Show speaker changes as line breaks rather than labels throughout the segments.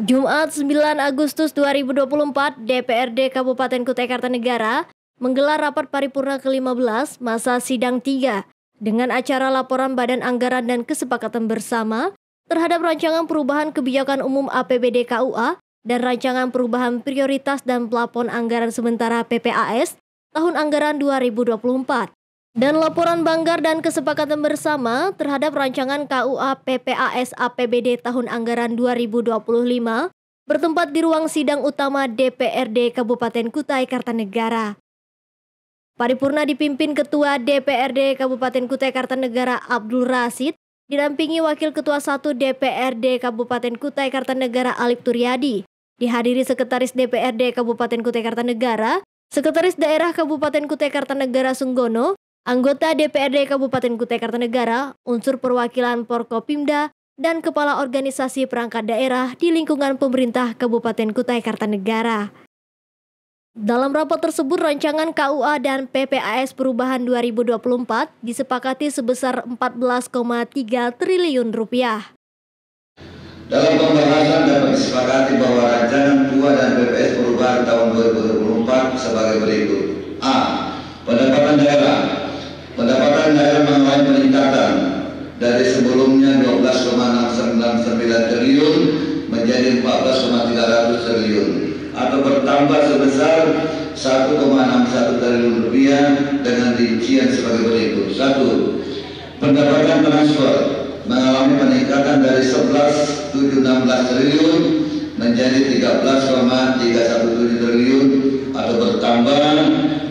Jumat 9 Agustus 2024, DPRD Kabupaten Kutai Kartanegara menggelar rapat paripurna ke-15 masa sidang 3 dengan acara laporan Badan Anggaran dan Kesepakatan Bersama terhadap rancangan perubahan kebijakan umum APBD KUA dan rancangan perubahan prioritas dan plafon anggaran sementara PPAS tahun anggaran 2024. Dan laporan Banggar dan Kesepakatan Bersama terhadap rancangan KUA PPAS APBD tahun anggaran 2025 bertempat di ruang sidang utama DPRD Kabupaten Kutai Kartanegara. Paripurna dipimpin Ketua DPRD Kabupaten Kutai Kartanegara Abdul Rasid, didampingi Wakil Ketua 1 DPRD Kabupaten Kutai Kartanegara Alip Turyadi, dihadiri Sekretaris DPRD Kabupaten Kutai Kartanegara, Sekretaris Daerah Kabupaten Kutai Kartanegara Sunggono, anggota DPRD Kabupaten Kutai Kartanegara, unsur perwakilan Porkopimda, dan Kepala Organisasi Perangkat Daerah di lingkungan pemerintah Kabupaten Kutai Kartanegara. Dalam rapat tersebut, rancangan KUA dan PPAS perubahan 2024 disepakati sebesar 14,3 triliun rupiah.
Dalam pembahasan dapat disepakati bahwa rancangan KUA dan PPAS perubahan tahun 2024 sebagai berikut. A. Pendapatan daerah mengalami peningkatan dari sebelumnya 12,699 triliun menjadi 14,300 triliun atau bertambah sebesar 1,61 triliun rupiah dengan rincian sebagai berikut. 1. Pendapatan transfer mengalami peningkatan dari 11,716 triliun menjadi 13,317 triliun atau bertambah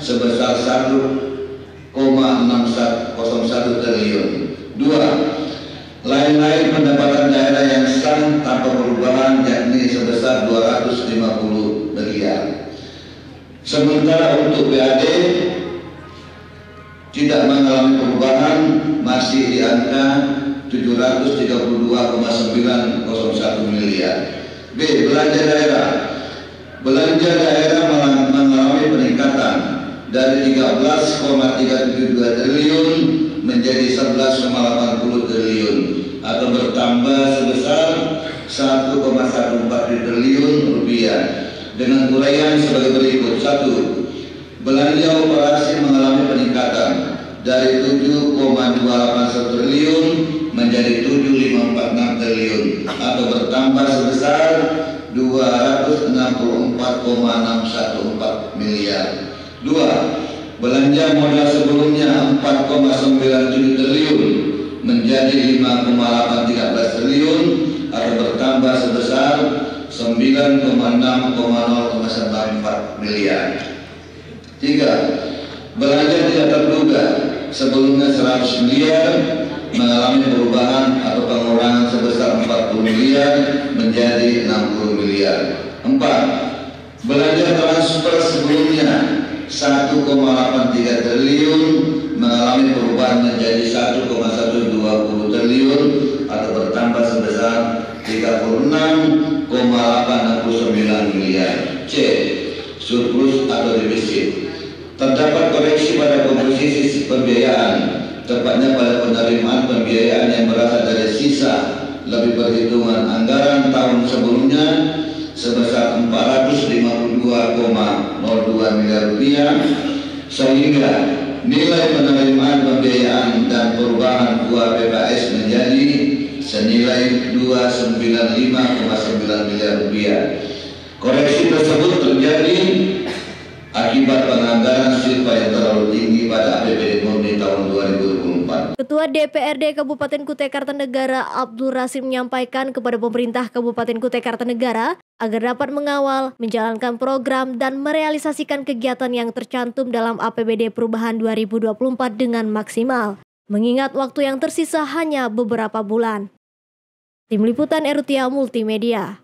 sebesar 1,6101 triliun. 2. Lain-lain pendapatan daerah yang sah tanpa perubahan yakni sebesar 250 miliar. Sementara untuk PAD tidak mengalami perubahan, masih di angka 732,901 miliar. B. Belanja daerah mengalami peningkatan dari 13,372 triliun menjadi 11,80 triliun atau bertambah sebesar 1,14 triliun rupiah dengan uraian sebagai berikut. 1. Belanja operasi mengalami peningkatan dari 7,281 triliun menjadi 7,546 triliun atau bertambah sebesar 264,614 miliar. 2. Belanja modal sebelumnya 4,97 triliun menjadi 5,813 triliun atau bertambah sebesar 9,6,094 miliar. 3. Belanja tidak terduga sebelumnya 100 miliar mengalami perubahan atau pengurangan sebesar 40 miliar menjadi 60 miliar. 4. Belanja transfer sebelumnya 1,83 triliun mengalami perubahan menjadi 1,120 triliun atau bertambah sebesar 36,869 miliar. C. Surplus atau defisit. Terdapat koreksi pada komposisi pembiayaan, tepatnya pada penerimaan pembiayaan yang berasal dari sisa lebih perhitungan anggaran tahun sebelumnya sebesar 452,02 miliar rupiah, sehingga nilai penerimaan pembiayaan dan perubahan KUA PPAS menjadi senilai 295,9 miliar rupiah. Koreksi tersebut terjadi akibat penganggaran silpa yang terlalu tinggi pada APBD murni tahun 2024.
Ketua DPRD Kabupaten Kutai Kartanegara Abdul Rasid menyampaikan kepada pemerintah Kabupaten Kutai Kartanegara agar dapat mengawal, menjalankan program dan merealisasikan kegiatan yang tercantum dalam APBD perubahan 2024 dengan maksimal, mengingat waktu yang tersisa hanya beberapa bulan. Tim Liputan Erutia Multimedia.